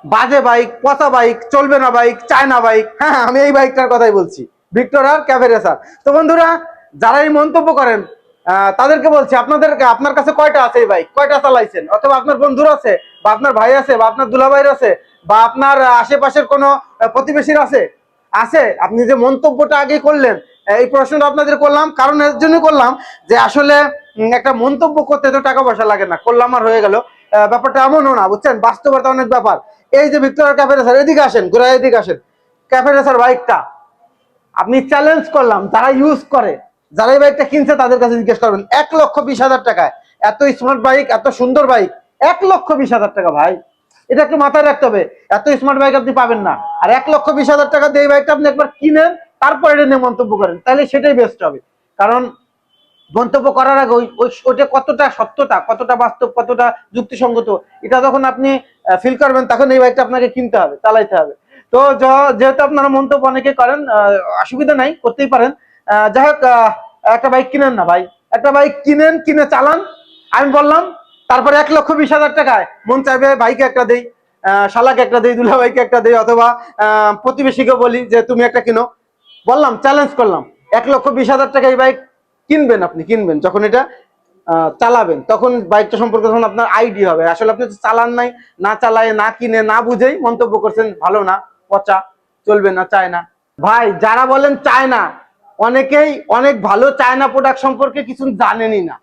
বাজে বাইক, পচা বাইক, চলবে না বাইক, চায়না বাইক। হ্যাঁ, আমি এই বাইকটার কথাই বলছি, ভিক্টর আর ক্যাফে রেসার। তো বন্ধুরা, যারা এই মন্তব্য করেন তাদেরকে বলছি, আপনার কাছে কয়টা আছে এই বাইক, কয়টা চালাইছেন, অথবা আপনার বন্ধুর আছে, বা আপনার ভাই আছে, বা আপনার দুলাভাইয়ের আছে, বা আপনার আশেপাশের কোনো প্রতিবেশীর আছে? আছে? আপনি যে মন্তব্যটা আগে করলেন, এই প্রশ্নটা আপনাদের করলাম কারণ এর জন্য করলাম যে আসলে একটা মন্তব্য করতে তো টাকা পয়সা লাগে না, করলাম আর হয়ে গেল। ব্যাপারটা এমনও না, বুঝছেন, বাস্তবতা অনেক ব্যাপার। এই যে ভিক্টোরিয়া ক্যাফে রেসার, এদিকে আসেন, ঘুরে এদিকে আসেন। ক্যাফে রেসার বাইকটা আপনি চ্যালেঞ্জ করলাম, যারা ইউজ করে, যারা এই বাইকটা কিনছে তাদের কাছে জিজ্ঞেস করবেন, 1,20,000 টাকায় এত স্মার্ট বাইক, এত সুন্দর বাইক, 1,20,000 টাকা ভাই। এটা একটু মাথায় রাখতে হবে, এত স্মার্ট বাইক আপনি পাবেন না। আর 1,20,000 টাকা দিয়ে এই বাইকটা আপনি একবার কিনেন, তারপর এটা নিয়ে মন্তব্য করেন, তাহলে সেটাই বেস্ট হবে। কারণ মন্তব্য করার আগে ওইটা কতটা সত্যতা, কতটা বাস্তব, কতটা যুক্তিসঙ্গত, এটা যখন আপনি ফিল করবেন, তখন এই বাইকটা আপনাকে কিনতে হবে, চালাইতে হবে। তো যেহেতু আপনারা মন্তব্য অনেকে করেন, অসুবিধা নাই, করতেই পারেন। যাই হোক, একটা বাইক কিনেন না ভাই, একটা বাইক কিনেন, কিনে চালান। আমি বললাম, তারপরে 1,20,000 টাকায় মন চাইবে ভাইকে একটা দেই, শালাকে একটা দেই, দুলা ভাইকে একটা দেই, অথবা প্রতিবেশীকে বলি যে তুমি একটা কিনো। বললাম, চ্যালেঞ্জ করলাম, 1,20,000 টাকা এই বাইক কিনবেন, আপনি কিনবেন যখন এটা চালাবেন, তখন বাইকটা সম্পর্কে তখন আপনার আইডিয়া হবে। আসলে আপনি তো চালান নাই, না চালায়, না কিনে, না বুঝেই মন্তব্য করছেন ভালো না, পচা, চলবে না, চায় না। ভাই, যারা বলেন চায় না, অনেকেই অনেক ভালো চায়না প্রোডাক্ট সম্পর্কে কিছু জানেনই না।